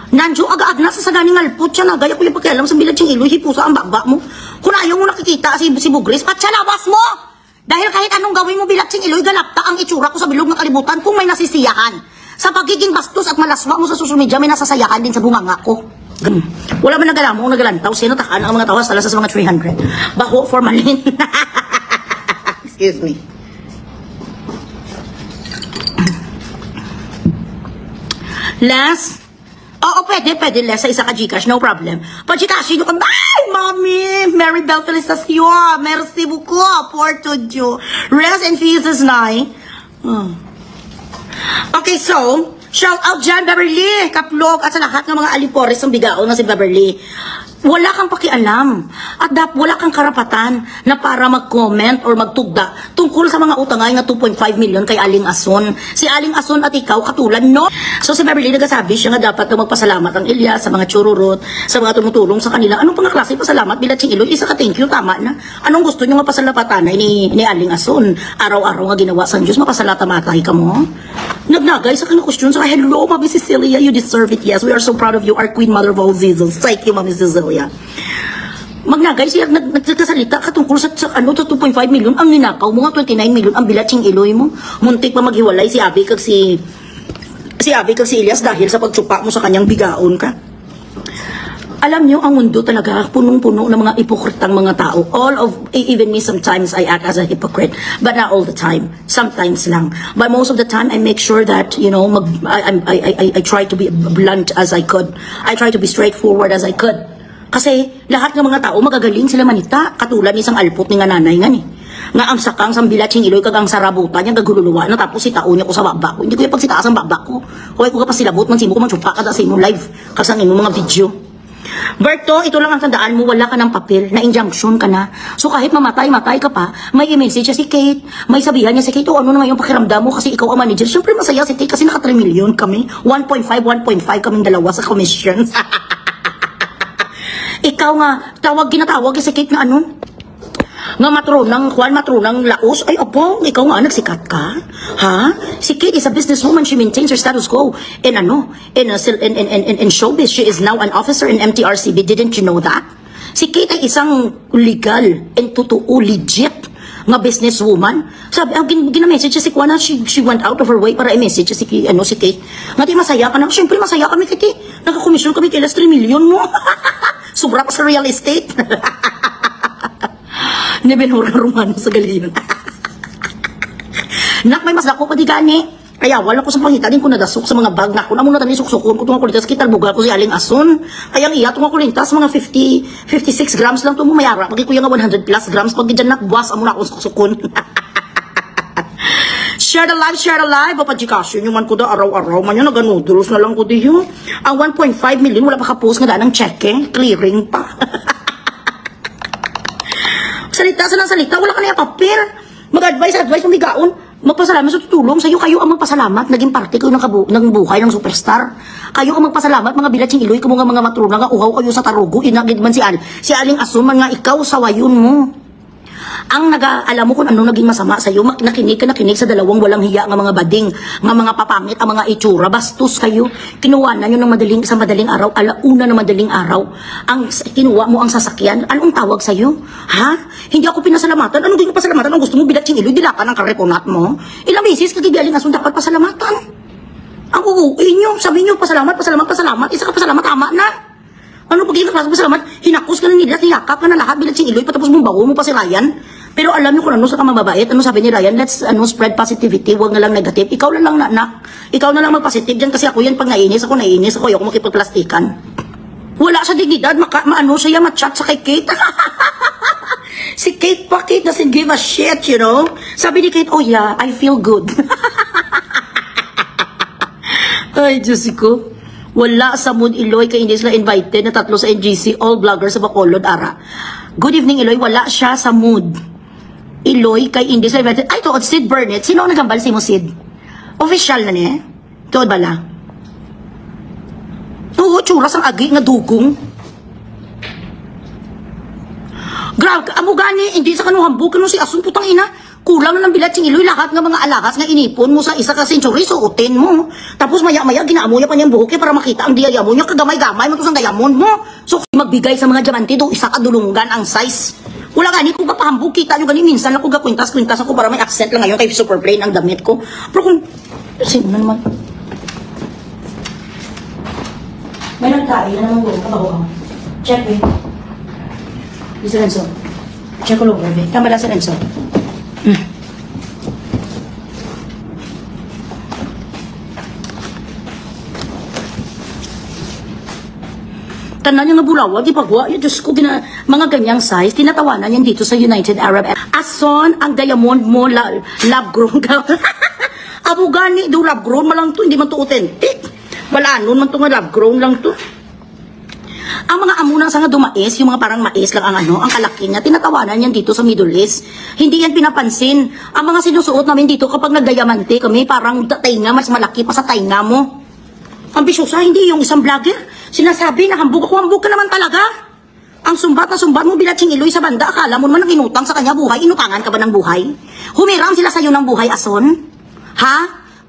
Nandiyo aga-ag na sa saganing alpot siya na. Gaya ko yung pagkialam sa bilad siyang iloy, hipusa ang baba mo. Kung ayaw mo nakikita si Bugris, patsalawas mo! Dahil kahit anong gawin mo bilad siyang iloy, galapta ang itsura ko sa bilog ng kalibutan kung may nasisiyahan. Sa pagiging bastos at malaswa mo sa social media, may nasasayahan din sa bunganga ko. Wala man nagalamang kung nagalantaw. Sino takaan ang mga tawas tala sa mga 300. Baho, formalin. Excuse me. Last. Oo, pwede less sa isa ka Gcash, no problem. Pag Gcash, yun ka, ay, mami, Mary Belle Felicitacion, merci beaucoup, pour tout Dieu. Rest in peace, Nay. Okay, so, shout out dyan, Beverly, Kaplog, at sa lahat ng mga alipores ng bigaon na si Beverly. Wala kang pakialam at wala kang karapatan na para mag-comment or magtugda tungkol sa mga utangay na 2.5 million kay Aling Ason. Si Aling Ason at ikaw katulad, no? So si Beverly nagsasabi siya nga dapat na magpasalamat ang Ilyas sa mga chururot, sa mga tumutulong sa kanila. Anong pang klase pasalamat bilat sing Iloy? Isa ka thank you, tama na. Anong gusto nyo nga pasalamatan ni Aling Ason? Araw-araw nga ginawa sa Diyos, mapasalatamatay ka mo? Nagnagay sa kanyang question. So hello, Mami Cecilia, you deserve it. Yes, we are so proud of you, our Queen Mother of all Jesus. Thank you, Mami Cecilia. Magnagay siya, nagsasalita ka tungkol sa 2.5 million ang ninakaw mo nga 29 million ang bilatsing iloy mo. Muntik pa maghiwalay si Abi kag si Ilyas dahil sa pagtsupa mo sa kanyang bigaon ka. Alam niyo, ang mundo talaga punong-puno ng mga ipokritang mga tao. Even me, sometimes I act as a hypocrite, but not all the time. Sometimes lang. But most of the time, I make sure that, you know, I try to be blunt as I could. I try to be straightforward as I could. Kasi lahat ng mga tao magagaling sila manita, katulad ni isang alpot ni nga nanay nga ni. Nga ang sakang sambilatsing iloy kag ang sarabutan niya gagululuwa na tapos sitaon niya ko sa baba ko. Hindi ko yung pagsitaas ang baba ko. Huwag ko ka pasilabot man simo ko man chupa kada sa imo live kag sa imo mga video. Berto, ito lang ang tandaan mo, wala ka ng papel, na injunction ka na. So kahit mamatay ka pa, may i-message si Kate, may sabihan niya si Kate, ano naman yung pakiramdam mo kasi ikaw ang manager. Siyempre masaya si Kate kasi naka 3 million kami. 1.5 kaming dalawa sa commissions. Ikaw nga, ginatawag si Kate na ano? Nga matronang laos, ay opo, ikaw nga nagsikat ka? Ha? Si Kate is a businesswoman, she maintains her status quo. In showbiz, she is now an officer in MTRCB. Didn't you know that? Si Kate ay isang legal and totoo legit nga businesswoman. Sabi, gina-message si Kwana, she went out of her way para i-message si Kate. Nga di masaya ka na, syempre masaya kami Kate. Nakakomisyon kami kailas 3 million mo. Sobra pa sa real estate. Nebenhura rumano sa galiyon. Nak, may mas dako pa di gani. Kaya wala ko sa pangita din ko nadasok sa mga bag na ako. Amo na tani suksukon ko tunga kulintas kita bugal ko si Aling Ason. Kaya iya tunga kulintas mga 56 grams lang tumo mayara. Pag kuya nga 100 plus grams pag gidyan nakbuwas amo na ako suksukon. Share the live. Papadjikasyon yung man ko da araw-araw. Man yun, naga-noodles na lang ko di yun. Ang 1.5 million, wala pa ka-post nga daan ng cheque. Clearing pa. Salita, wala ka na yung papel. Mag-advise mamigaon. Magpasalamat sa tutulong. Sa'yo, kayo ang magpasalamat. Naging parte kayo ng buhay ng superstar. Kayo ang magpasalamat, mga bilatsing iloy, mga matrona nga uhaw kayo sa tarugo. Inagid man si Aling Ason, man nga ikaw sa wayon mo. Ang alam mo kung ano naging masama sa'yo, nakinig sa dalawang walang hiya ng mga bading, ng mga papangit, ang mga itsura, bastos kayo. Kinuha na nyo sa madaling araw, alauna ng madaling araw. Kinuha mo ang sasakyan, anong tawag sa'yo? Ha? Hindi ako pinasalamatan? Anong di ko pasalamatan? Ang gusto mo bilatsing iloy, dilakan ang kareponat mo? Ilang beses kagigaling asun dapat pasalamatan? Ang uuwi nyo, sabi nyo, pasalamat, isa ka pasalamat, tama na. Ano pag hindi ka pasalamat, hinakos ka na nila, niyakap ka na lahat bilang sing iloy, patapos mong bago mo pa si Ryan. Pero alam niyo kung ano sa kamababait, ano sabi ni Ryan, let's spread positivity, huwag na lang negative. Ikaw na lang nak, ikaw na lang mag-positive dyan kasi ako yan pag nainis ako ayoko makipagplastikan. Wala sa dignidad, siya ma-chat sa kay Kate. Si Kate pa, Kate doesn't give a shit, you know. Sabi ni Kate, oh yeah, I feel good. Ay, Diyos ko. Wala sa mood Iloy kay hindi sila invited na 3 sa NGC, all vloggers sa Bacolod, ara. Good evening Iloy, wala siya sa mood. Iloy kay hindi sila invited. Ay, tuod, Sid Burnett. Sino ang nagambal si mo, Sid? Official na niya? Tuod bala? Oo, tsuras ang agi nga dugong. Grabe, amo gani, hindi sa kanuhambog, si Asun putang ina. Kulang na ng bilat sing iloy, lahat ng mga alahas nga inipon mo sa isa ka century, suotin mo. Tapos maya-maya, ginaamoy pa niyang buhok para makita ang diamond niya, kagamay-gamay mo ang diamond mo. So, magbigay sa mga diamante do, isa kadulungan ang size. Wala gani kung papahambog, kita nyo gani, minsan lang kung gakwintas-kwintas ako para may accent lang ngayon kay super plain ang damit ko. Pero kung, sino na naman? May nagkain na naman buhok, kabaho ka. Check eh. Di si Renzo. Check ko lang, baby. Tama lang si Renzo. Tanan niya nga bulawa, di pagwa, yung Diyos ko, mga ganyang size, tinatawanan yan dito sa United Arab. Ason ang diamond mo, lab grown ka. Abo gani, do lab grown malang to, hindi man to authentic. Balanon man to nga lab grown lang to. Ang mga amunang sa nga dumais, yung mga parang mais lang ang ang kalaki niya, tinatawanan yan dito sa Middle East. Hindi yan pinapansin. Ang mga sinusuot namin dito kapag nagdayamante kami, parang tainga, mas malaki pa sa tainga mo. Ambisyosa, hindi yung isang vlogger. Sinasabi na hambog ako, hambog ka naman talaga. Ang sumbat na sumbat mo bilatsing iloy sa banda, akala mo naman ang inutang sa kanya buhay, inutangan ka ba ng buhay? Humiram sila sa'yo ng buhay, ason? Ha?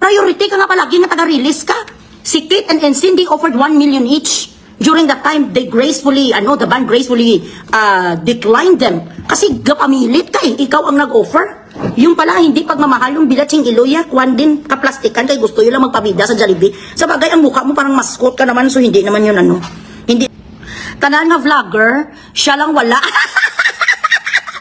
Priority ka nga palagi na taga-release ka. Si Kate and Cindy offered 1 million each. During that time, they gracefully, the band gracefully declined them. Kasi gapamilit ka eh, ikaw ang nag-offer. Yung pala, hindi pagmamahal yung bilatsing iloya, kwan din, kaplastikan, kay gusto yun lang magpabida sa Jollibee. Sa bagay, ang mukha mo parang mascot ka naman, so hindi naman yun Hindi. Tanan nga vlogger, siya lang wala.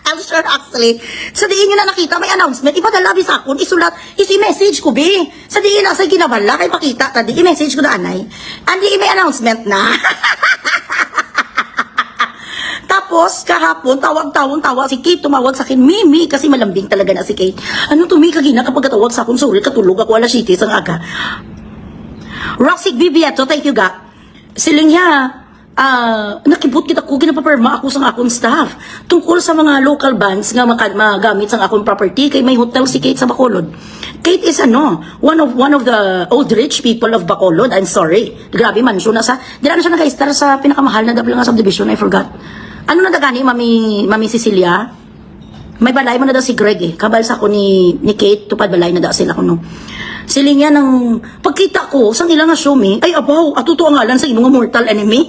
I'm sure actually. Sa diin nyo na nakita, may announcement, ipadala sa akon, isulat, isi-message ko, be. Sa diin na, sa ginabala, kay pakita, tadi, i-message ko na anay. Andi, may announcement na. Tapos, kahapon, tawag si Kate, tumawag sa akin, Mimi, kasi malambing talaga na si Kate. Ano to, Mimi, kagina kapag katawag sa akin, sorry, katulog ako, alas 7 ang aga. Roxy Bibieto, thank you, ga. Siling niya, nakibot kita ko, ginapaperma ako sa akong staff. Tungkol sa mga local bands nga magamit sa akong property, kay may hotel si Kate sa Bacolod. Kate is one of the old rich people of Bacolod, I'm sorry. Grabe, mansion na di na siya nag-star sa pinakamahal na double nga subdivision, I forgot. Ano na dagani, Mami Cecilia? May balay mo na daw si Greg eh. Kabal sa ako ni Kate, tupad balay na daw sila ko Siling niya ng pagkita ko, sang ilang nga show me, ay abaw, atuto ang ngalan sa imong mortal enemy.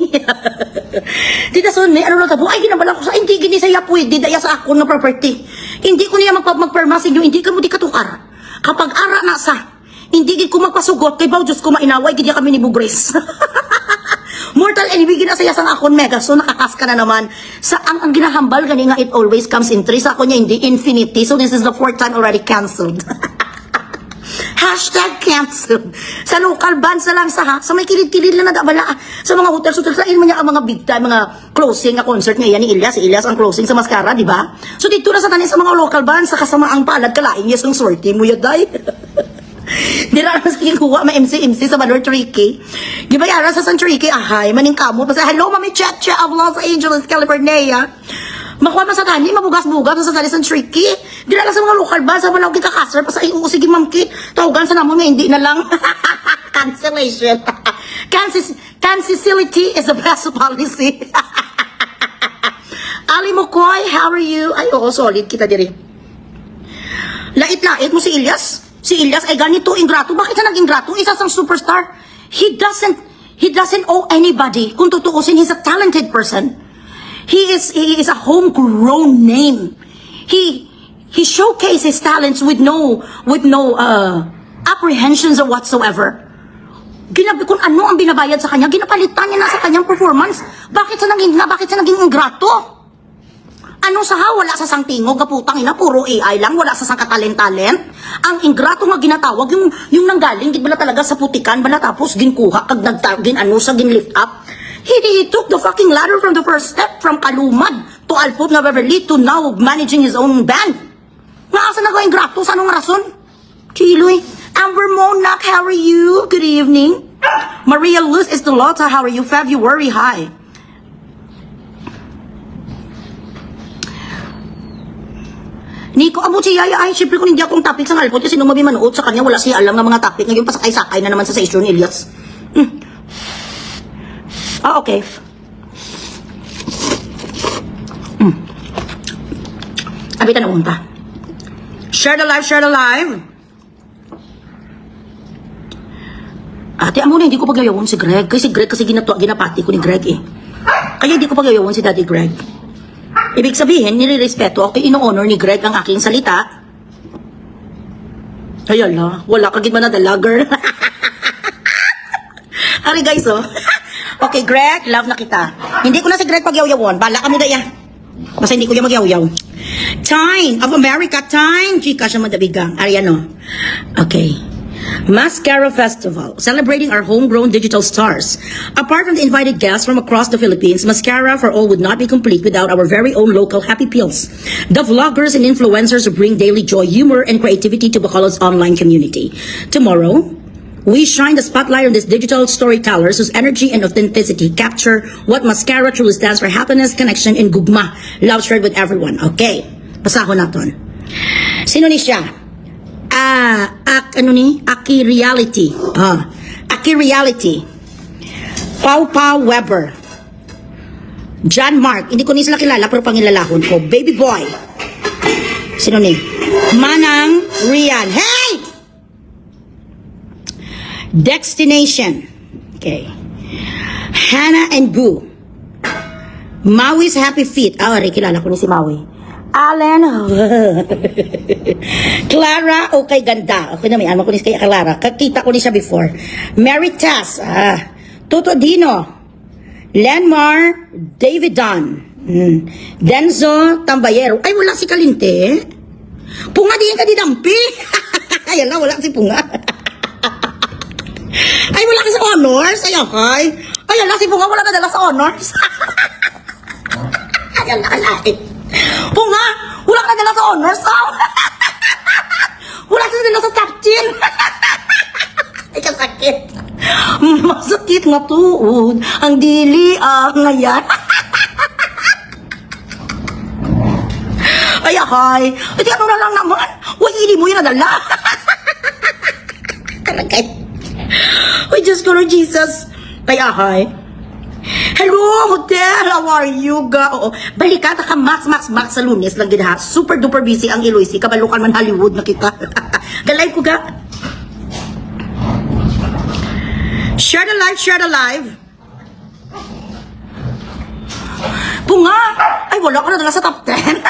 Dita son may, ano lang tabo, ay ginabala ko sa, hindi gini saya pwede, daya sa ako na property. Hindi ko niya magperma sa inyo, hindi ka mo di katukar. Kapag ara na sa, hindi ko magpasugot, kay baw Diyos ko mainaway, gini kami ni Bugres. Mortal enemy, ginasaya sang akon mega, so nakakas ka na naman. Sa ang ginahambal, gani nga it always comes in 3, sa ako niya hindi infinity, so this is the 4th time already cancelled. Hashtag canceled. Sa local bands na lang sa may kilid-kilid lang nadabala. Sa mga hotel, sa mo niya ang mga big time, mga closing na concert niya yan ni Ilyas. Si Ilyas ang closing sa Mascara, di ba? So dito na sa tanin sa mga local bands, sa kasamaang palad, kalain yes ang sorty mo yaday. Di na naman sa kinuha, may MC sa Valor Tricky. Gibayaran sa San Tricky, ahay, maning kamo. Basta, hello, Mami Cheche of Los Angeles, California. Makuha man sa tani, mabugas-bugas sa San Tricky. Di na lang sa mga local ba, sa malawag kikakaster, pa sa iyo, sige Ma'am Kate, tawagan sa namon nga, hindi na lang. Cancellation. Cancelity is the best policy. Ali Mokoy, how are you? Ay, oo, solid kita diri. Lait-lait mo si Ilyas. Si Ilyas ay ganito, ingrato. Bakit siya nag-ingrato? Isa sang superstar. He doesn't owe anybody. Kung tutuusin, he's a talented person. He is a homegrown name. He showcases his talents with no apprehensions or whatsoever. Kung ano ang binabayad sa kanya, ginapalitan niya na sa kanyang performance. Bakit siya naging ingrato? Ano sa wala sa sang tingog, kaputang ina, puro AI lang, wala sa sang katalent-talent. Ang ingrato nga ginatawag, yung nanggaling, bala talaga sa putikan, bala tapos ginkuha, kag ginlift up. He took the fucking ladder from the first step, from Kalumad to Alpot na Beverly to now managing his own band. Naasa na ko ingrato, sa anong rason? Chiloy. Amber Monak, how are you? Good evening. Maria Luz Estolota, how are you? February, hi. Nico, abo si Yaya, ay, syempre kung hindi akong topic sa Alpot, kasi nung mabimanood sa kanya, wala siya alam ng mga topic. Ngayon, pasakay-sakay na naman sa issue ni Elias. Okay. Abitan na unta. Share the live, share the live. Ate, amo na, hindi ko pagyayawon si Greg. Kasi si Greg, kasi ginapati ko ni Greg eh. Kaya hindi ko pagyayawon si Daddy Greg. Ibig sabihin, nire-respeto ako, ino-honor ni Greg ang aking salita. Ay ala, wala ka gid man nadala, girl. Ari guys, oh. Okay, Greg, love na kita. Hindi ko na si Greg pagyawon. Bala ka mo daya. Basta hindi ko yung magyaw-yaw. Time of America, time. Chika siya madabigang. Ariano. Okay. Mascara Festival, celebrating our homegrown digital stars. Apart from the invited guests from across the Philippines, Mascara for All would not be complete without our very own local happy pills. The vloggers and influencers who bring daily joy, humor, and creativity to Bacolod's online community. Tomorrow, we shine the spotlight on these digital storytellers whose energy and authenticity capture what Mascara truly stands for: happiness, connection, and gugma. Love shared with everyone. Okay, pasahon naton. Sino ni siya? Aki Reality. Aki Reality. Pau Pau Weber. John Mark. Hindi ko ni sila kilala pero pangilalahon ko. Baby Boy. Sino ni? Manang Rian. Hey! Destination. Okay. Hannah and Boo. Maui's Happy Feet. Kilala ko ni si Maui. Allen. Clara, okay, ganda. Okay na, may alma ko ni kaya Clara. Kakita ko ni siya before. Mary Tass. Toto Dino. Lenmar. David Don. Denzo Tambayero. Ay, wala si Kalinte. Punga din ka di dampi. Ay, wala si Punga. Ay, wala ka sa honors. Ay, okay. Ay, si Punga, wala ka dala sa honors. Ay, lain. Punga, wala ka dala sa honors. Wala ka dala sa top 10. Ay, kasakit. Masakit nga tuod. Ang dili ngayon. Ay, akay. Ay, ano na lang naman. Uy, hindi mo yun nadala. Talagay. Uy, Diyos ko, Lord Jesus. Ay, akay. Hello, hotel. How are you, ga? Oo. Balikata ka, Max sa Lunes lang din, ha? Super duper busy ang Iloisi. Kabalukan man Hollywood na kita. Galay ko, ga. Share the live, share the live. Punga. Ay, wala ka na dala sa top 10.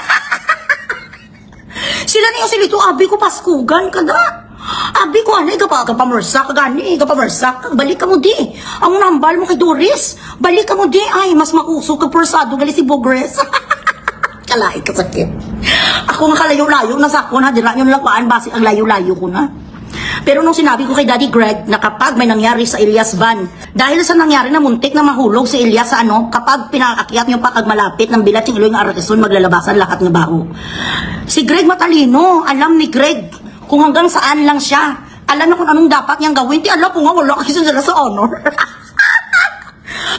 Sila niyo silito, abi ko paskugan ka na. Abi ko, ano, kapamersak, balik ka mo di. Ang nambal mo kay Doris, balik ka mo di. Ay, mas makuso ka persado, gali si Bogres. Kalay, kasakit. Ako nga kalayo-layo, nasa ako na, dira yung lakwaan, basi ang layo-layo ko na. Pero nung sinabi ko kay Daddy Greg na kapag may nangyari sa Elias Van, dahil sa nangyari na muntik na mahulog si Elias sa kapag pinakakyat yung pakag malapit ng bilat yung iloy ng Arakeson, maglalabasan lahat ng baho. Si Greg matalino, alam ni Greg kung hanggang saan lang siya. Alam na kung anong dapat niyang gawin. Di alam po nga, wala kayo sila sa honor.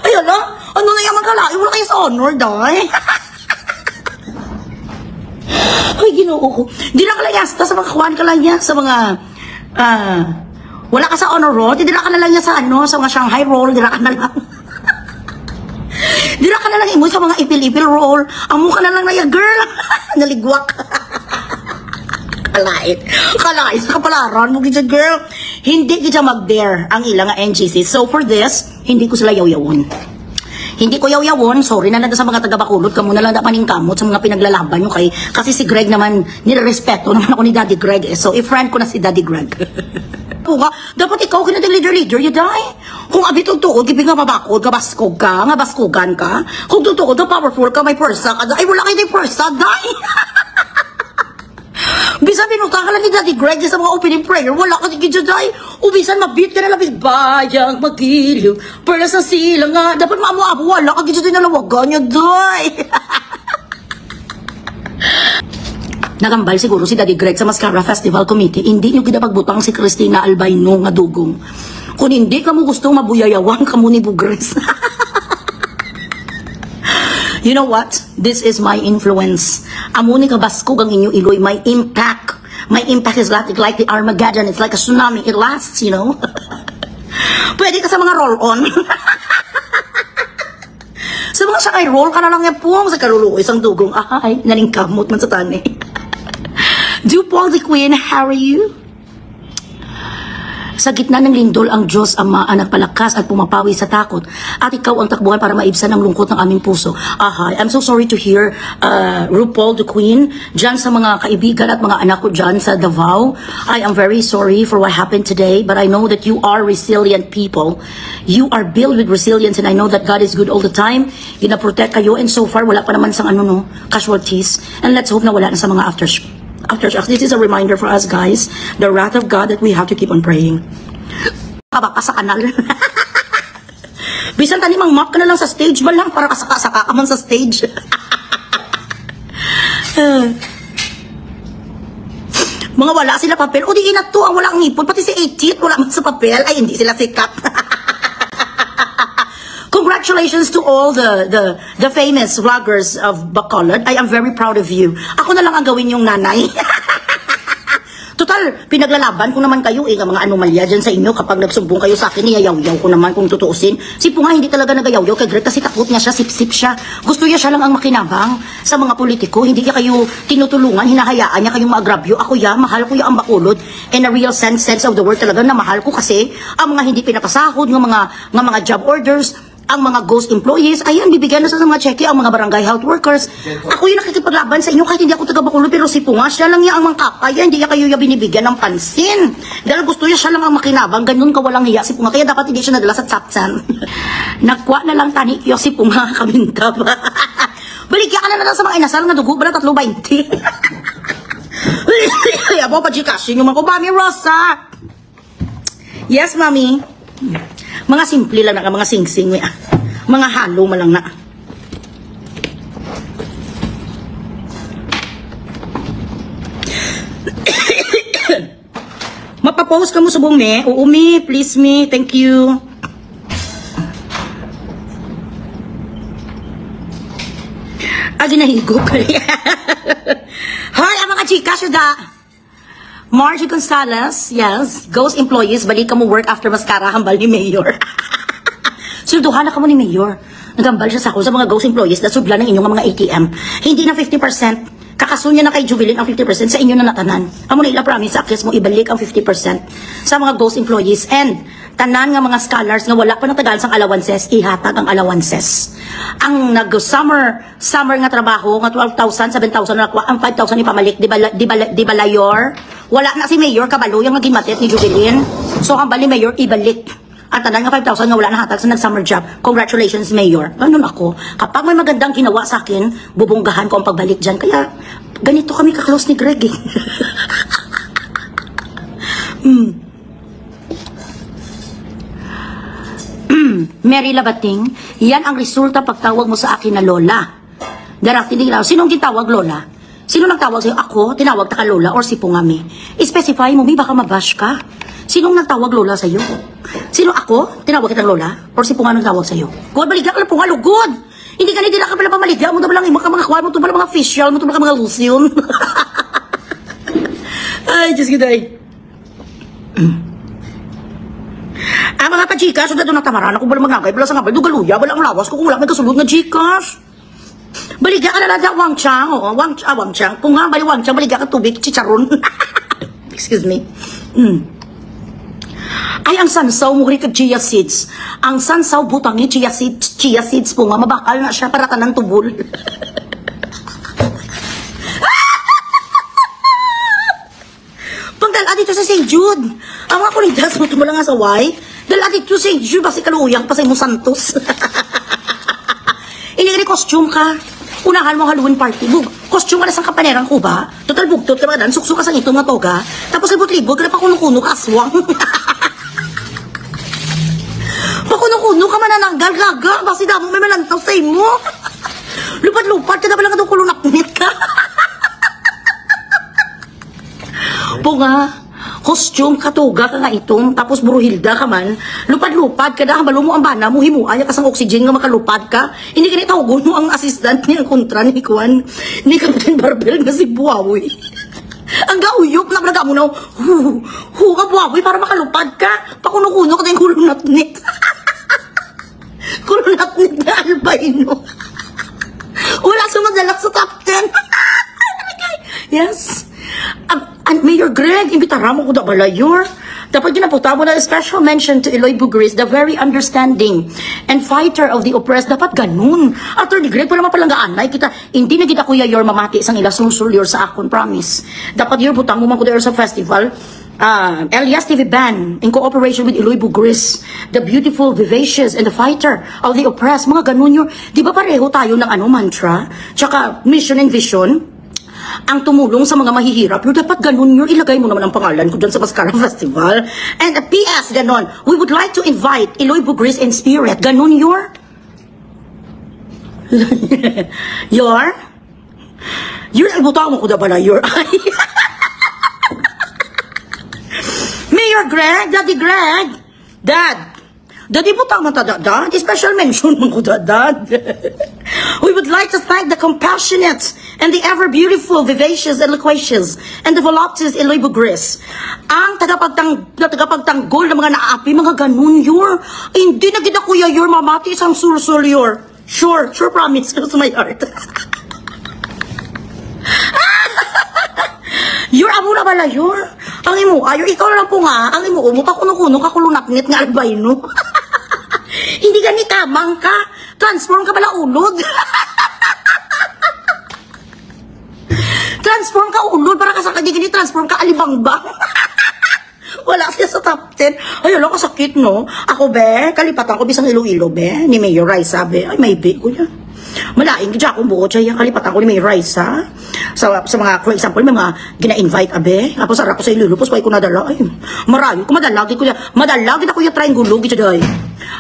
Ay, alam, ano na yung magkalayo? Wala kayo sa honor, dahi. Ay, ginoo ko. Di na kalayasta sa mga kawan kalaya, sa mga, wala ka sa honor roll, di na ka na lang niya sa sa mga Shanghai roll, di na ka na lang. Di na ka na lang imo sa mga ipil-ipil roll. Amo ka na lang na yan, girl. Naligwak. Kalait sa kapalaran mo gidya, girl. Hindi gidya mag-dare ang ilang NGC. So for this, hindi ko sila yaw-yawon. Hindi ko yaw-yawon. Sorry na lang sa mga taga-Bacolod. Kamu na lang dapaning kamot sa mga pinaglalaban nyo kay. Kasi si Greg naman, nirerespeto naman ako ni Daddy Greg. So i-friend ko na si Daddy Greg. Dapat ikaw kina leader you die. Kung abitong tuod, kibig nga mabakod, kabaskog ka, nga baskogan ka. Kung tutuod, powerful ka, may persa ka. Ay, wala kayo na persa, die. Bisan binutang ka lang ni Daddy Greg sa mga opening prayer, wala ka tigil dyan. Ubisan mabit ka na labis bayang magiliw. Pero sa sila nga, dapat maamu-amu, wala ka tigil dyan nalawagan niya, day. Nagambal siguro si Daddy Greg sa Mascara Festival Committee. Hindi nyo ginapagbutang si Cristina Albino nga dugong. Kung hindi ka mo gustong mabuyayawang ka mo ni Bugres. You know what? This is my influence. Amo ni kabaskog ang inyo iloy. My impact. My impact is like the Armageddon. It's like a tsunami. It lasts, you know. Pwede ka sa mga roll-on. Sa mga sakay roll ka na lang yan po. Sa kaluluoy, isang dugong. Ay, nalingkamot man sa tani. Paul the Queen, how are you? Sa gitna ng lindol, ang Diyos Ama ang nagpalakas at pumapawi sa takot. At ikaw ang takbuhan para maibsan ang lungkot ng aming puso. I'm so sorry to hear RuPaul the Queen dyan sa mga kaibigan at mga anak ko dyan sa Davao. I am very sorry for what happened today, but I know that you are resilient people. You are built with resilience, and I know that God is good all the time. Gina-protect kayo, and so far wala pa naman sa casualties. And let's hope na wala na sa mga aftershocks. This is a reminder for us, guys, the wrath of God, that we have to keep on praying. Kabaka sa kanal. Bisan tani mang map ka na lang sa stage ba lang para kasaka-saka ka man sa stage. Mga wala sila papel. O di inat to, ang wala ang ngipon. Pati si 8 wala man sa papel. Ay, hindi sila sikat. Congratulations to all the famous vloggers of Bacolod. I am very proud of you. Ako na lang ang gawin yung nanay. Total, pinaglalaban ko naman kayo ng mga anomalya dyan sa inyo. Kapag nagsumbong kayo sa akin, niyayaw-yaw ko naman kung tutuusin. Si Punga hindi talaga nagayaw-yaw kay Greg kasi takot niya siya, sip-sip siya. Gusto niya siya lang ang makinabang sa mga politiko. Hindi niya kayo tinutulungan, hinahayaan niya kayong maagrabyo. Ako mahal ko ang Bacolod. In a real sense of the word talaga na mahal ko kasi ang mga hindi pinapasahod, ng mga job orders, ang mga ghost employees, ayan, bibigyan na sa mga cheque ang mga barangay health workers. Ako yung nakikipaglaban sa inyo kahit hindi ako taga Bacolod, pero si Punga, siya lang niya ang mangkapaya, hindi niya kayo binibigyan ng pansin. Dahil gusto niya siya lang ang makinabang, ganun kawalang hiya si Punga, kaya dapat hindi siya nadala sa tsapsan. Nagkwa na lang tani kyo si Punga, kaminta ba? Baligya ka na lang sa mga inasal na dugo, bala 3.20. Kaya po pa Gcash, yung mga Mami Rosa. Yes, Mami. Mga simple lang na, mga sing-sing, mga halo malang na. Mapapost ka mo subong me? Oo, me, please me, thank you. Ginahigop ka rin. Hoy, ang mga chika, syuda. Margie Gonzalez, yes. Ghost employees, balik ka mo work after mascara hambal ni Mayor. Sulduhan na ka mo ni Mayor. Nagambal siya sa ako sa mga ghost employees na subla ng inyong mga ATM. Hindi na 50%. Kakasunya na kay Jubilin ang 50% sa inyo na natanan. Amo na ila promise sa akyas mo ibalik ang 50% sa mga ghost employees. And tanan nga mga scholars nga wala pa natagal sang allowances, ihatag ang allowances. Ang nag-summer nga trabaho nga 12,000, 7,000 na nakuha, ang 5,000 ipamalik, di ba Layor? Wala na si Mayor kabalo yung naging matet ni Jubilin. So ang bali Mayor ibalik. At tanan nga 5,000 nga wala na hatag sa nag-summer job. Congratulations, Mayor. Ganun ako. Kapag may magandang ginawa sa akin, bubunggahan ko ang pagbalik dyan. Kaya, ganito kami ka-close ni Greg eh. Mary Labating, yan ang resulta pagtawag mo sa akin na Lola. Directly lang. Sinong gitawag Lola? Sino nagtawag sa'yo? Ako? Tinawag ta ka Lola or si Pungami? I-specify mo, baka mabash ka. Sinong nagtawag Lola sa'yo? Sino ako? Tinawag kitang Lola? Or si Punga nagtawag sa'yo? God, baligya ka lang Punga, lugod! Hindi ka nila ka pala pamaligya mo na lang mga kwan mo ito pala mga facial mo ito pala mga lotion. Ay, Diyos kita ay. Mga ka-Gcash, doon natamaran ako bala magnagay, bala sa ngabay, dugaluya, bala ang lawas ko kung wala may kasulod na Gcash. Baligya ka na lang Wang Chang, Wang Chang. Kung nga, Wang Chang, baligya ka tubig, chicharon. Excuse me. Ay, ang sansaw mo rin chia seeds. Ang sansaw butangi chia seeds po nga, mabakal na siya para tanang tubol. Pagdala dito sa St. Jude, ang mga kulidas mo tumala nga sa Y, dala dito sa St. Jude, basi kaluyang pa sa mo Santos. Ini costume ka. Unahan mo Halloween party. Costume ka na sa kapanerang Kuba. Total bugtot ka ba dan. Suksok ka sa itong nga toga. Tapos libot-libot ka na pakuno-kuno ka aswang. Pakuno-kuno ka manananggal gaga. Basi damo may malantaw sa imo. Lupad-lupad ka na ba lang itong kulunaknit ka? Punga, costume katoga ka nga itong, tapos buruhilda ka man, lupad-lupad ka na, habalo mo ang bana mo, himuaya ka sang oxygen nga makalupad ka, hindi ka nitawagon mo ang assistant ni ang kontra ni Kwan, ni Captain Barbel nga si Buawi. Ang gauyok na braga mo na, ka Buawi para makalupad ka, pakuno-kuno ka na yung kulunatnit. Kulunatnit na albino. Wala sumadalak sa top 10. Yes. Mayor Greg, imbitara mo ko da balayor. Dapat ginaputa mo na special mention to Eloy Bugris, the very understanding and fighter of the oppressed. Dapat ganun. Attorney Greg, para mapalanggaan na kita, hindi na kita kuya yor mamati isang ila susulyor sa akon, promise. Dapat yor butang mo man ko da sa festival. Elias TV Band, in cooperation with Eloy Bugris, the beautiful, vivacious, and the fighter of the oppressed. Mga ganun yun. Di ba pareho tayo ng mantra? Tsaka mission and vision? Ang tumulong sa mga mahihirap, pero dapat ganun yun, ilagay mo naman ang pangalan ko dyan sa Mascara Festival. And PS, ganon, we would like to invite Eloy Bugris in spirit. Ganun your? Your? Ibutang mo ko da bala, your? Mayor Greg, Daddy Greg, Daddy butang mata Dad, special mention mo ko Dad. We would like to thank the compassionate and the ever beautiful, vivacious, and loquacious, and the voluptuous Eloy Bugris. Ang tagapagtanggol ng mga naapi, mga ganun yor. Hindi na kita kuya yor, mamati isang sursul yor. Sure, promise, close my heart. Yor, amo na bala yor. Ang imo, ayor, ikaw na lang po nga, ang imo, kakuno-kuno, kakulunaknit nga albay, no? Hindi gani kamang ka, transform ka bala ulod. Transform ka ulod, para ka sa kanya, transform ka alibangbang. Wala siya sa top 10. Ay, alam, kasakit, no? Ako, be, kalipatan ko, bisang Iloilo, be, ni Mayor Raisa, be. Ay, may be ko yan. Malaing kaya akong buo siya, kalipatan ko ni May Raisa. Sa mga, for example, may mga gina-invite, abe. Tapos sarap ko sa ilulupos, kaya ko nadala. Ay, marayo ko, madalagi ko yan. Madalagi na ko yung triangulo, gito day.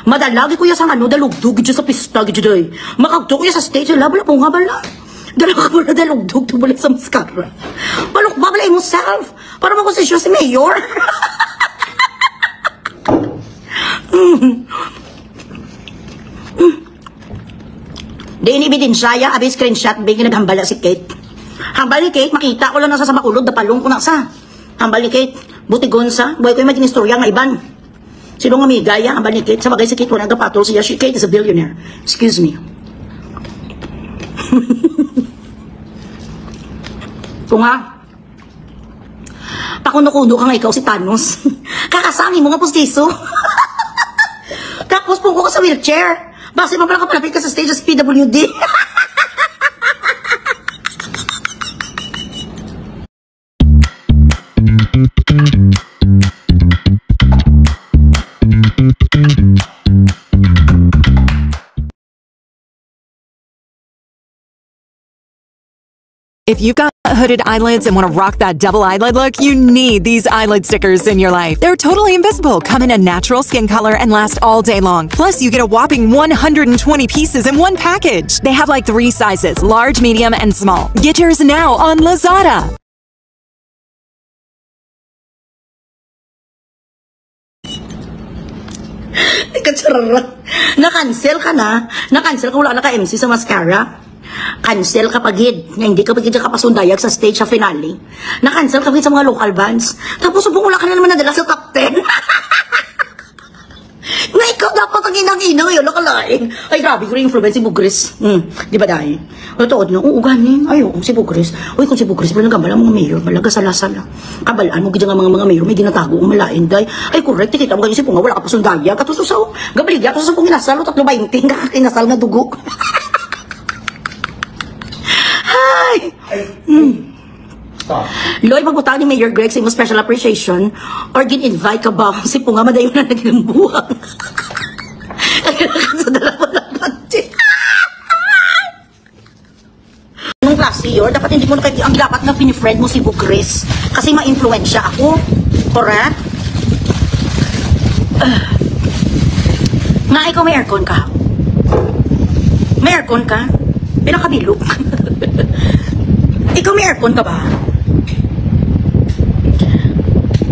Madalagi ko yung sa dalugdug, gito sa pista, gito day. Makagto ko yung sa stage, labala po nga bala. Dalawa ko na dalugdug, tubalik sa mascara. Balok, babalay mo self. Para makosisyon si Mayor. Di inibidensya, abi screenshot, bigyan naghambala si Kate. Hambal ni Kate, makita ko lang nasa sa makulod, napalong ko na sa. Hambal ni Kate, butigon sa, buhay ko yung maging istorya ng iban. Sino nga may gaya, hambal ni Kate, sa bagay si Kate, wala nagapatol siya, Kate is a billionaire. Excuse me. Kung nga, pakuno-kuno ka nga ikaw si Thanos. Kakasangin mo nga postiso. Tapos pungko ka sa wheelchair. Basta mo pala kapalapit ka sa stage sa PWD. If you've got hooded eyelids and want to rock that double eyelid look, you need these eyelid stickers in your life. They're totally invisible, come in a natural skin color, and last all day long. Plus, you get a whopping 120 pieces in one package. They have like 3 sizes, large, medium, and small. Get yours now on Lazada. Na-cancel ka na. Na-cancel ka, wala na ka-MC sa mascara. Cancel ka pagid, nga hindi ka pagid ka pasundayag sa stage sa finale. Na-cancel ka pagid sa mga local bands. Tapos subong wala ka na naman nadala sa top 10. Na ikaw dapat ang inang-inang yun, nakalaing. Ay, grabe ko rin influence si Bugris. Di ba dahil? Totoo na, oo, ganin. Ay, oo, si Bugris. Uy, kung si Bugris, pero nagambala mga mayor, malaga sala-sala. Kabalaan mo, gidya nga mga mayor, may ginatago ang malain, day. Ay, correct, kita mo ganyan si Punga, wala ka pasundayag. Katususaw, gabaligya, katususaw pong inasal, 3.20, kakakinasal na dugo. Hi! Loy, pagpunta ni Mayor Greg sa imo special appreciation or gin-invite ka ba si Punga madayon na naglimbuang. Sa dalawa na pati. Nung klase yun, dapat hindi mo na ang dapat na pinifriend mo si Bugris kasi ma-influensya ako. Correct? Nga, ikaw may aircon ka? May aircon ka? Pinakabilog. Ikaw may aircon ka ba?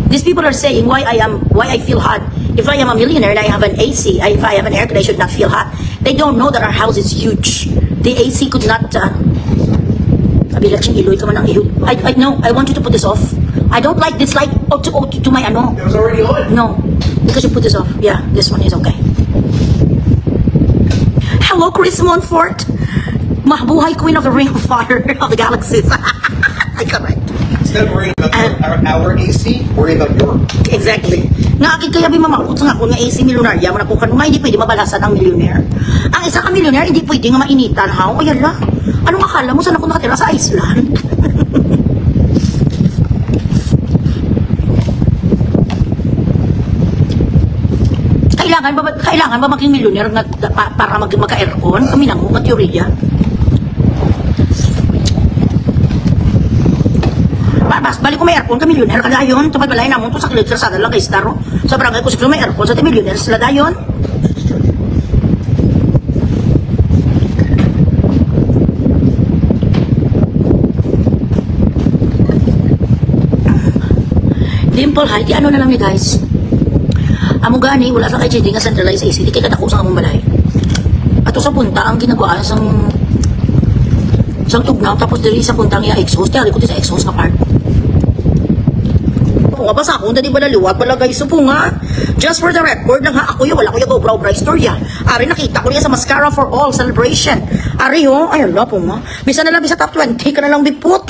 These people are saying why I feel hot. If I am a millionaire and I have an AC, if I have an air conditioner, I should not feel hot. They don't know that our house is huge. The AC could not. Kabilat siyang iloy ka man ang ihud. No, I want you to put this off. I don't like this light to my ano. It was already on. No, because you put this off. Yeah, this one is okay. Hello, Chris Monfort. Mahbuhay queen of the ring of fire of the galaxies. I correct. Instead of worrying about our AC, worry about your. Exactly. Nga akit kaya bimamakot sa nga kung nga AC milyonarya, manapukan mo, hindi pwede mabalasan ang millionaire. Ang isa ka millionaire, hindi pwede nga mainitan, ha? O yala, anong akala mo, saan ako nakatira sa Iceland? Kailangan ba maging millionaire para magka-aircon? Kami nang mga teorya. Balik ko may aircon ka millionaire ka dayon. Tapos balay namon to sa kilometer sa lang kay Staro. Sa barangay ko siguro may aircon sa millionaire sila dayon. Dimple height, ano na lang ni guys. Amo gani wala sa kay JD nga centralized AC di kay kadako sa among balay. Ato sa punta ang ginagawa sang tugnaw tapos diri sa puntang iya exhaust tari ko sa exhaust nga part. Nga basa ako dali bala liwat bala guys po nga. Just for the record lang ha ako yo wala ko yo brow storya. Ari nakita ko niya sa Mascara for All celebration. Ari yo ay ala po nga. Bisa na lang bisa top 20 ka na lang bipot.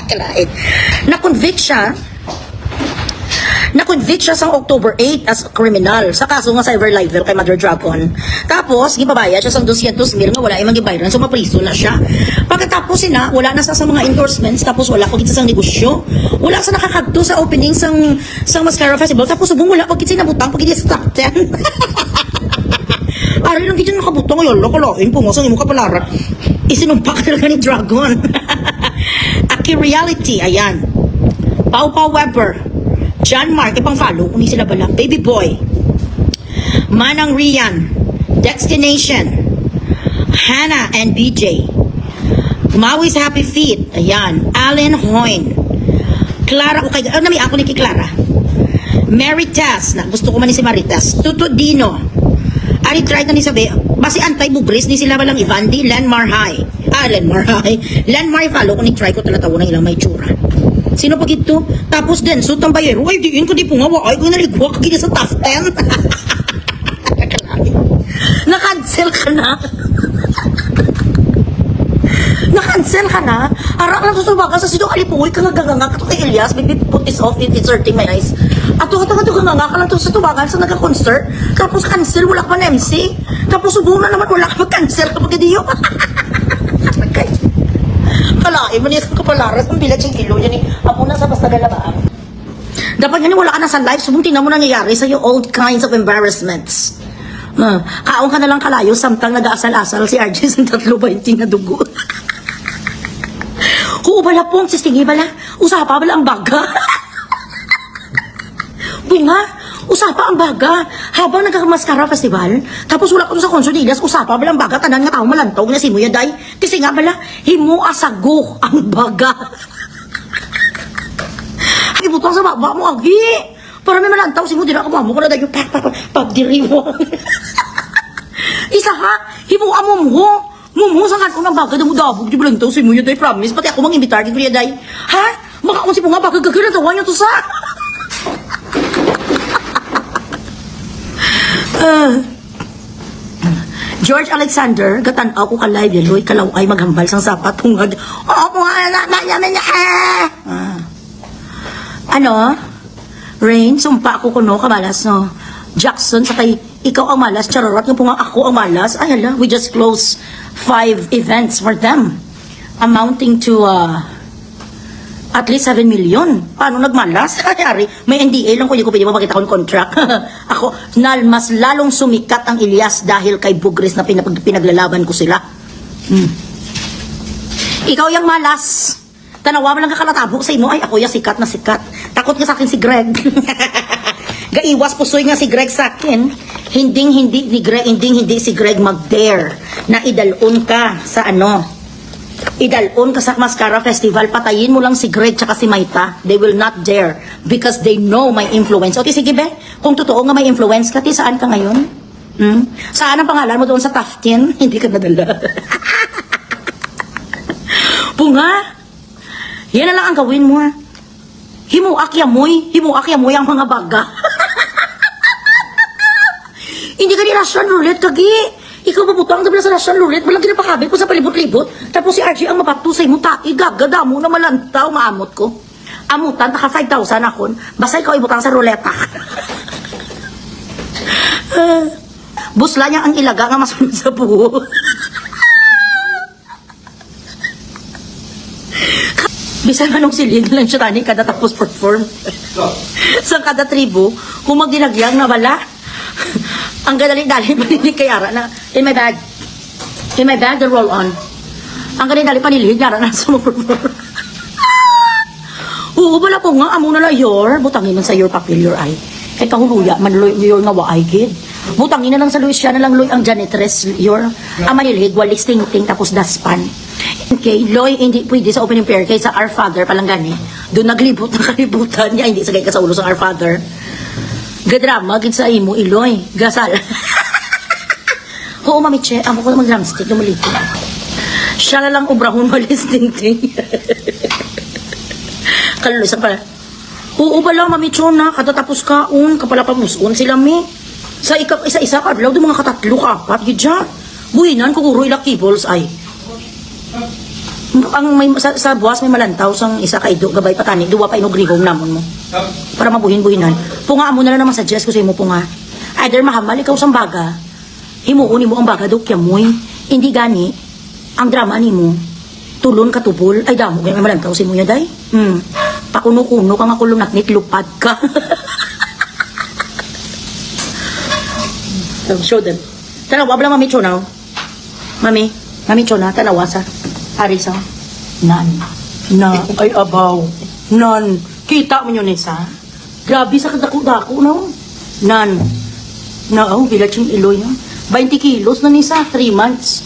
Kalain. Na-convict siya sa October 8 as criminal sa kaso nga cyber libel kay Mother Dragon. Tapos, gipabayad siya sa 200,000 nga wala imang gibayaran, so mapriso na siya. Pagkatapos wala na sa mga endorsements, tapos wala pagkita sa negosyo. Wala sa nakakagto sa opening sang Mascara Festival, tapos subong wala pagkita sa nabutang, pagkita sa top 10. Ari lang kita nakabutang, ayun, lakalain po nga sa imong kapalaran. Isinumpak talaga ni Dragon. Aki Reality, ayan. Pau Weber. John Mark, ipang follow, kung hindi sila bala. Baby Boy, Manang Rian, Destination, Hannah and BJ, Maui's Happy Feet, ayan, Allen Hoyne, Clara, okay, nami ako ni kay Clara, Maritas, na gusto ko man ni si Maritas, Tuto Dino, Ari try na ni sabi, basi anti-bubris, ni sila balang Ivandi, Landmar High, follow, kung ni-try ko talatawa ng ilang may tsura. Sino pag ito? Tapos din, so tambayero, ay diin ko di pungawa, ay kung naligwa ka sa top 10. Na-cancel ka na. Na-cancel ka na. Harap lang susubakan sa sino alipuoy ka nagaganga ka to kay Elias, maybe put this off, it's hurting my eyes. At ito gaganga ka lang to sa tubakan sa nagka-concert, tapos cancel, wala ka pa na MC. Tapos subukan na naman, wala ka mag-cancel kapag diyo. Kalain mo niya sa kapalaras ang bilat siyang kilo yan apo na sa basta galabaan. Dapat yan wala ka na sa live subong tingnan mo nangyayari sa'yo all kinds of embarrassments. Kaong ka na lang kalayo samtang nag-aasal-asal si RJ sa 3.20 na dugo. Kung bala pong sistingi bala usapa bala ang baga. Bunga usapa ang baga habang nagkakamascara festival tapos wala ko sa concert ilas usapa bala ang baga tanan nga tao malantog na si Muya Day kasi nga bala himo asagok ang baga. Ibutang sa baba mo agi para may malantaw si mo dira ka mo ko na dayo pagdiriwang. Isa ha himo mo sa kan unang baga damo dabog di balantaw si Muya Day promise pati ako mang-imbitar di Muya Day ha makaon si mo nga baga gagana tawa niya to sa George Alexander, gatanaw ko ka live yan, Loy, kalaw ay maghambal sang sapat, tungad, ano, Rain, sumpa ako kuno, kamalas, no, Jackson, sakay, ikaw ang malas, chararot, nga po nga ako ang malas, ay hala, we just closed 5 events for them, amounting to, at least 7 million. Paano nagmalas? Ayari, may NDA lang kung hindi ko pwede makita akong contract. Ako, mas lalong sumikat ang Elias dahil kay Bugres na pinaglalaban ko sila. Ikaw yung malas. Tanawa mo lang kakalatabok sa imo. Ay, ako yung sikat na sikat. Takot nga sa akin si Greg. Gaiwas pusoy nga si Greg sa akin. Hindi si Greg mag-dare na idalon ka sa ano. Idalon ka sa Mascara Festival, patayin mo lang si Greg tsaka si Maita. They will not dare because they know my influence. O, sige be, kung totoo nga may influence ka, saan ka ngayon? Saan ang pangalan mo doon sa top 10? Hindi ka nadala. Punga, yan na lang ang gawin mo. Himuak yamoy ang mga baga. Hindi ka ni Russian roulette kagi. Ikaw mabutang sabi na sa Russian roulette, walang ginapakabit ko sa palibot-libot. Tapos si RJ ang mapatusay mo, ta'i, gagada mo na malantaw, maamot ko. Amutan, taka 5,000 akon. Basta ikaw ibutang sa ruleta. Busla niya ang ilaga nga masunod sa buho. Bisan manong silig lang siya tani kada tapos perform. Sa kada tribo, kung magdinagyang na wala, ang gadali-dali panilig kayara na, in my bag, the roll on. Ang gadali-dali panilig kayara na sa perform. Oo, wala po nga, amo na lang your, butangin man sa your papel, your eye. Kay kahuluya, man your nga waay, kid. Butangin na lang sa Luis siya na lang, Loy, ang janitress, your, ang manilhig, walis ting-ting, tapos daspan. Okay, Loy, hindi pwede sa opening prayer, kay sa Our Father, palang gani. Doon naglibot ng kalibutan niya, hindi sagay ka sa ulo sa Our Father. Gadrama, gid sa imo, Iloy, gasal. Oo, mamiche, amo ko na mag-drumstick, lumalito. Siya na lang ubrahon, walis ting-ting. Kalulisan pala. Oo bala, mamicho na, katatapos kaon, kapala pamuson sila mi. Sa isa-isa ka, adlaw, mga katatlo ka, apat, gidya. Buhinan, kukuro ila kibols ay. Ang may, sa buwas may malantaw sang isa ka ido, gabay patani, duwa pa inugrihong namon mo. Para mabuhin-buhinan. Punga mo na lang naman suggest ko sa imo punga. Either mahamal ikaw sang baga, himuon mo ang baga dokya mo'y, hindi gani, ang drama ni mo, tulon katubol, ay damo, may malantaw si mo niya day. Pakuno-kuno ka nga kulong naknit, lupad ka. Show them. Tanawa, abla mami chonaw. Mami chona, tanawa sa Arisa. Nan. Na, ay abaw. Nan. Kita mo yun isa. Grabe sa kadako-dako na. Nan. Na, bilat yung iloy. 20 kilos na nisa, 3 months.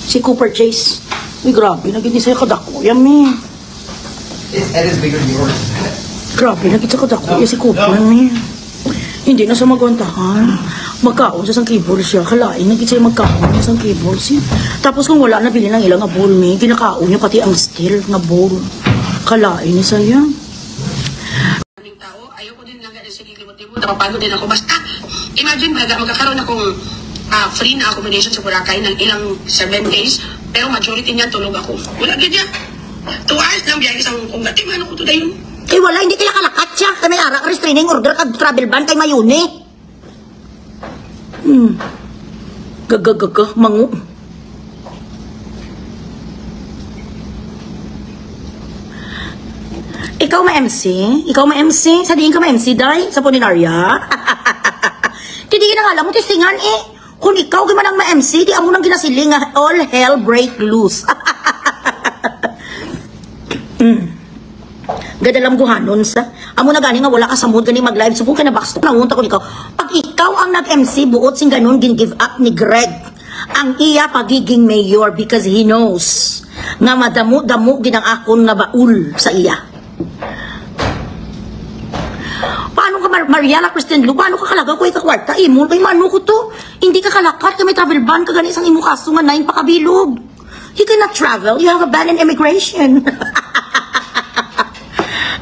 Si Cooper Chase. Uy, grabe, naging sa'yo kadako. Yan, mi. It is bigger than yours. Grabe, naging sa kadako. Yan si Cooper, mi. Hindi na sa magwantahan. Magkaon sa sang keyboard siya. Kalain, naging sa'yo magkaon sa sang keyboard siya. Tapos kung wala na bilhin ng ilang nga bowl, mi, kinakaon niya pati ang steel nga bowl. Kalain ni saya. Tao, ayoko din lang ganun sa lilimot-limot. Napapagod din ako. Basta, imagine, magkakaroon akong free na accommodation sa Boracay ng ilang 7 days, pero majority niya tulog ako. Wala ganyan. 2 hours lang biyahe sa Hong Kong. Dati man ako to dayon. Eh wala, hindi kaya kalakat siya. Kaya may arak restraining order ka travel ban kay Mayuni. Gagagaga, mangu. Ikaw ma-MC? Ikaw ma-MC? Sa diin ka ma-MC, day? Sa Puninarya? Hindi na nga alam mo, testingan eh. Kung ikaw gimana ang ma-MC, di amo nang ginasiling all hell break loose. Gadalam guhanon sa amo na gani nga wala ka sa mood gani mag-live so kung kinabakstok na unta ko ikaw pag ikaw ang nag-MC buot sing ganon gin-give up ni Greg ang iya pagiging mayor because he knows nga madamo-damo ginang akon na baul sa iya. Paano ka Mariana Kristen Lu, paano ka kalaga ko ikakwarta imol kay mano ko to hindi ka kalakat kami travel ban ka gani isang imo kaso nga 9 pa kabilog. You cannot travel, you have a ban in immigration.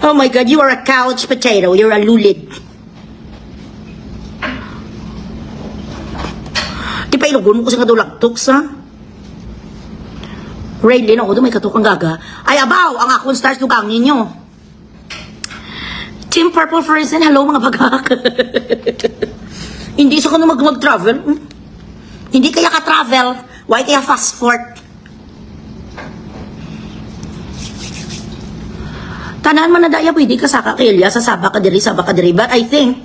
Oh my God, you are a couch potato. You're a lulid. Di pa ilugon mo kasi nga dulagtok sa Raylin ako doon may katukang gaga. Ay abaw, ang akong stars dugang ninyo. Team Purple Frozen, hello mga bagak. Hindi sa kano mag-travel. Hindi kaya ka-travel. Why kaya fast forward? Tanan man na daya pwede ka sa kakilya sa sabak ka diri. But I think,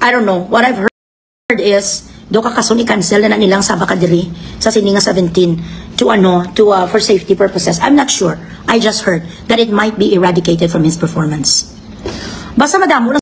I don't know, what I've heard is, do ka kasun i-cancel na nilang sabak ka diri sa sininga 17 for safety purposes. I'm not sure. I just heard that it might be eradicated from his performance. Basta madamo lang